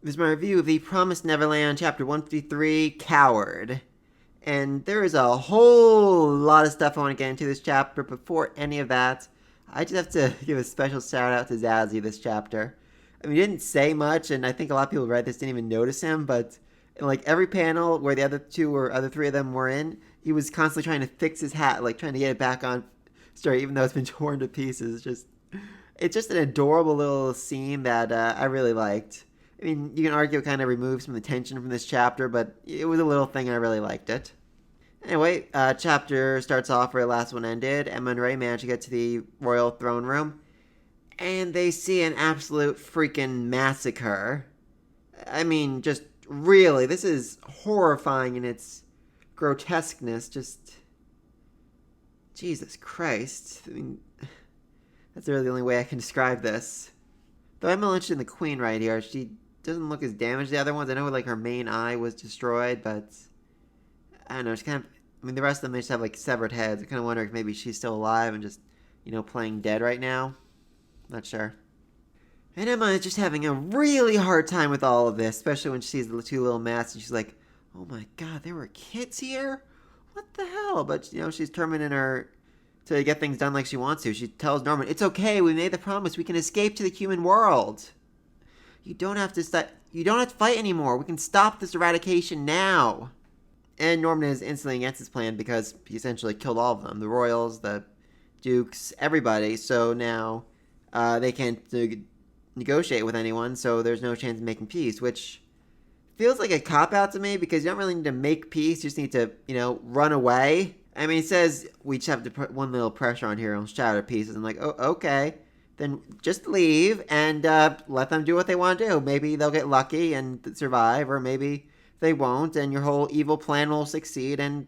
This is my review of The Promised Neverland, Chapter 153, Coward. And there is a whole lot of stuff I want to get into this chapter. Before any of that, I just have to give a special shout out to Zazzy this chapter. I mean, he didn't say much, and I think a lot of people who read this didn't even notice him, but in like every panel where the other three of them were in, he was constantly trying to fix his hat, like trying to get it back on straight, even though it's been torn to pieces. It's just an adorable little scene that I really liked. I mean, you can argue it kind of removes some of the tension from this chapter, but it was a little thing and I really liked it. Anyway, chapter starts off where the last one ended. Emma and Ray manage to get to the royal throne room, and they see an absolute freaking massacre. I mean, just really, this is horrifying in its grotesqueness. Just, Jesus Christ. I mean, that's really the only way I can describe this. Though I'm interested in the queen right here. She doesn't look as damaged as the other ones. I know like her main eye was destroyed, but I don't know. She's kind of. I mean, the rest of them they just have like severed heads. I kind of wonder if maybe she's still alive and just, playing dead right now. Not sure. And Emma is just having a really hard time with all of this, especially when she sees the two little masks and she's like, "Oh my God, there were kids here? What the hell?" But she's determined in her to get things done like she wants to. She tells Norman, "It's okay. We made the promise. We can escape to the human world. You don't have to. You don't have to fight anymore. We can stop this eradication now." And Norman is instantly against his plan because he essentially killed all of them. The royals, the dukes, everybody. So now they can't negotiate with anyone, so there's no chance of making peace, which feels like a cop-out to me because you don't really need to make peace. You just need to, run away. I mean, it says we just have to put one little pressure on here and shatter pieces. I'm like, oh, okay. Then just leave and let them do what they want to do. Maybe they'll get lucky and survive, or maybe they won't, and your whole evil plan will succeed, and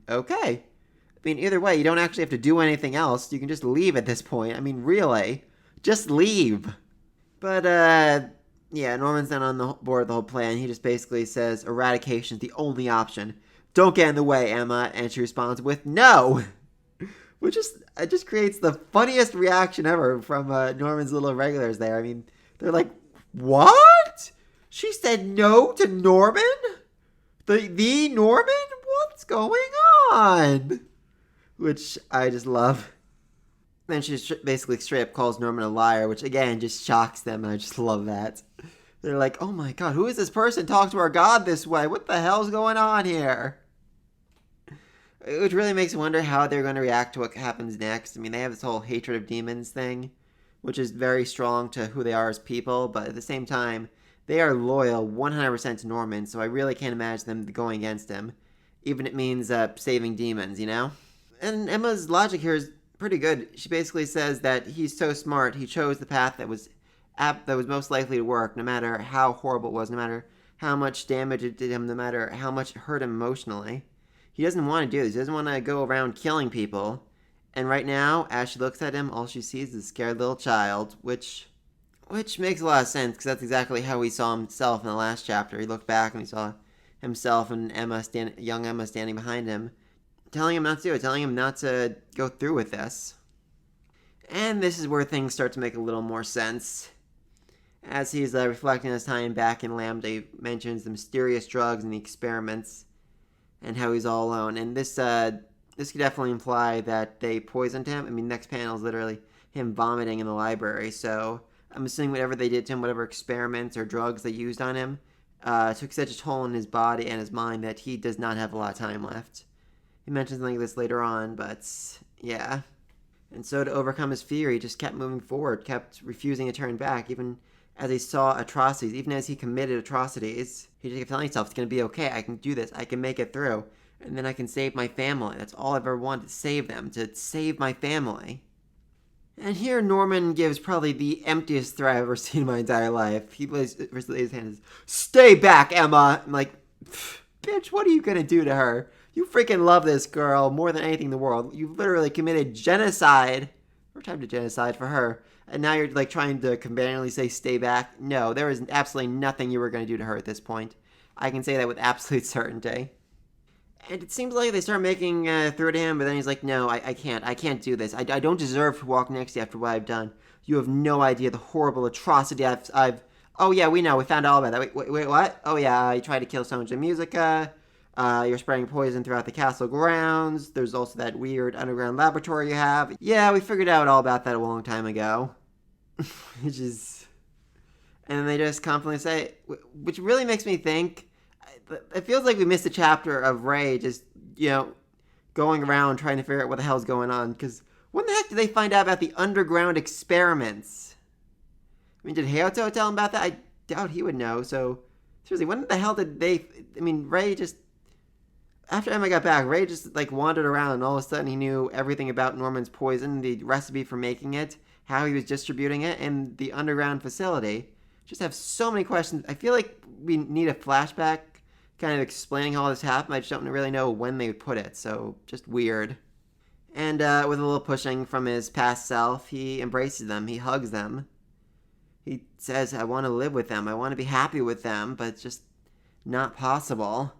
okay. I mean, either way, you don't actually have to do anything else. You can just leave at this point. I mean, really. Just leave. But, yeah, Norman's not on the board with the whole plan. He just basically says eradication is the only option. Don't get in the way, Emma. And she responds with no. Which just creates the funniest reaction ever from Norman's little regulars there. I mean, they're like, what? She said no to Norman? The Norman? What's going on? Which I just love. Then she basically straight up calls Norman a liar, which again just shocks them, and I just love that. They're like, oh my God, who is this person talking to our God this way? What the hell's going on here? Which really makes me wonder how they're going to react to what happens next. I mean, they have this whole hatred of demons thing, which is very strong to who they are as people, but at the same time, they are loyal 100% to Norman, so I really can't imagine them going against him, even if it means saving demons, And Emma's logic here is pretty good. She basically says that he's so smart, he chose the path that was most likely to work, no matter how horrible it was, no matter how much damage it did him, no matter how much it hurt him emotionally. He doesn't want to do this. He doesn't want to go around killing people. And right now, as she looks at him, all she sees is a scared little child, which makes a lot of sense, because that's exactly how he saw himself in the last chapter. He looked back and he saw himself and young Emma standing behind him, telling him not to do it, telling him not to go through with this. And this is where things start to make a little more sense. As he's reflecting on his time back in Lambda, he mentions the mysterious drugs and the experiments, and how he's all alone. And this could definitely imply that they poisoned him. I mean, next panel is literally him vomiting in the library, so I'm assuming whatever they did to him, whatever experiments or drugs they used on him, took such a toll on his body and his mind that he does not have a lot of time left. He mentions something like this later on, but yeah. And so to overcome his fear, he just kept moving forward, kept refusing to turn back, even as he saw atrocities, even as he committed atrocities. He just kept telling himself, it's going to be okay, I can do this, I can make it through, and then I can save my family. That's all I've ever wanted, to save them, to save my family. And here Norman gives probably the emptiest threat I've ever seen in my entire life. He lays his hand and says, "Stay back, Emma!" I'm like, bitch, what are you going to do to her? You freaking love this girl more than anything in the world. You've literally committed genocide, or attempted genocide for her, and now you're like trying to conveniently say stay back. No, there is absolutely nothing you were going to do to her at this point. I can say that with absolute certainty. And it seems like they start making through to him, but then he's like, no, I can't do this. I don't deserve to walk next to you after what I've done. You have no idea the horrible atrocity I've Oh yeah, we know. We found out all about that. Wait, what? Oh yeah, you tried to kill Sonja Musica. You're spreading poison throughout the castle grounds. There's also that weird underground laboratory you have. Yeah, we figured out all about that a long time ago. Which is... And then they just confidently say... Which really makes me think... It feels like we missed a chapter of Ray just, going around trying to figure out what the hell's going on. Because when the heck did they find out about the underground experiments? I mean, did Hayato tell him about that? I doubt he would know. So, seriously, when the hell did they... I mean, Ray just... After Emma got back, Ray just, wandered around, and all of a sudden he knew everything about Norman's poison, the recipe for making it, how he was distributing it, and the underground facility. Just have so many questions. I feel like we need a flashback kind of explaining how all this happened. I just don't really know when they would put it, so just weird. And with a little pushing from his past self, he embraces them. He hugs them. He says, I want to live with them. I want to be happy with them, but it's just not possible.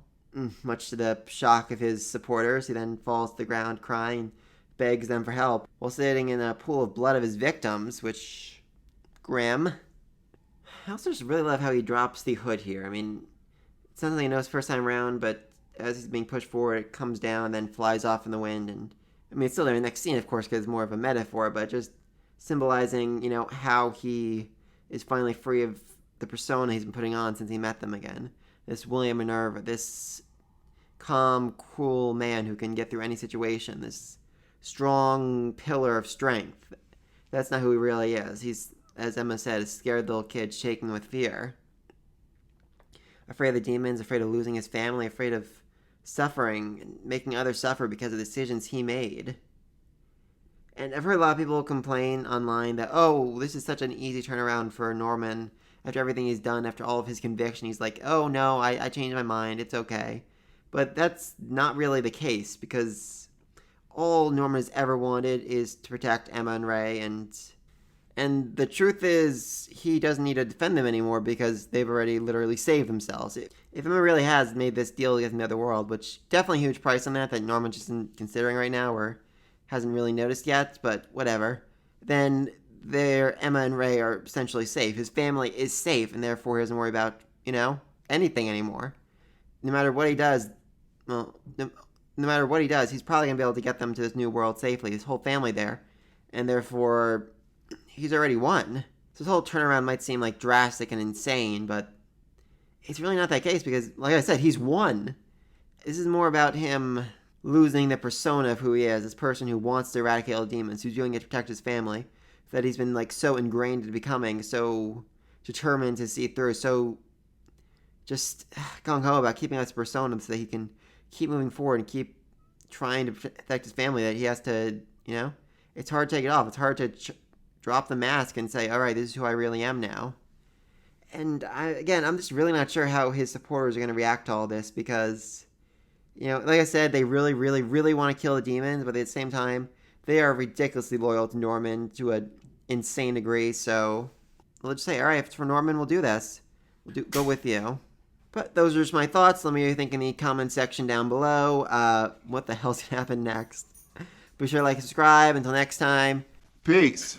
Much to the shock of his supporters, he then falls to the ground crying and begs them for help while sitting in a pool of blood of his victims, which... grim. I also just really love how he drops the hood here. I mean, it's not something he knows first time around, but as he's being pushed forward, it comes down and then flies off in the wind. And I mean, it's still there in the next scene, of course, because it's more of a metaphor, but just symbolizing, how he is finally free of the persona he's been putting on since he met them again. This William Minerva, this calm, cool man who can get through any situation, this strong pillar of strength. That's not who he really is. He's, as Emma said, a scared little kid shaking with fear. Afraid of the demons, afraid of losing his family, afraid of suffering and making others suffer because of decisions he made. And I've heard a lot of people complain online that, oh, this is such an easy turnaround for Norman. After everything he's done, after all of his conviction, he's like, oh no, I changed my mind, it's okay. But that's not really the case, because all Norman has ever wanted is to protect Emma and Ray, and the truth is, he doesn't need to defend them anymore because they've already literally saved themselves. If Emma really has made this deal against the other world, which definitely a huge price on that Norman just isn't considering right now or hasn't really noticed yet, but whatever, then Emma and Ray are essentially safe. His family is safe, and therefore he doesn't worry about, anything anymore. No matter what he does, no matter what he does, he's probably going to be able to get them to this new world safely, his whole family there, and therefore he's already won. So this whole turnaround might seem like drastic and insane, but it's really not that case because, like I said, he's won. This is more about him losing the persona of who he is, this person who wants to eradicate all the demons, who's doing it to protect his family, that he's been so ingrained into becoming, so determined to see through, so just gung-ho about keeping this persona so that he can keep moving forward and keep trying to protect his family, that he has to, it's hard to take it off. It's hard to drop the mask and say, all right, this is who I really am now. And I'm just really not sure how his supporters are going to react to all this because, like I said, they really, really, really want to kill the demons, but at the same time, they are ridiculously loyal to Norman to an insane degree. So we'll just say, all right, if it's for Norman, we'll do this. Go with you. But those are just my thoughts. Let me know what you think in the comment section down below. What the hell's going to happen next? Be sure to like and subscribe. Until next time. Peace.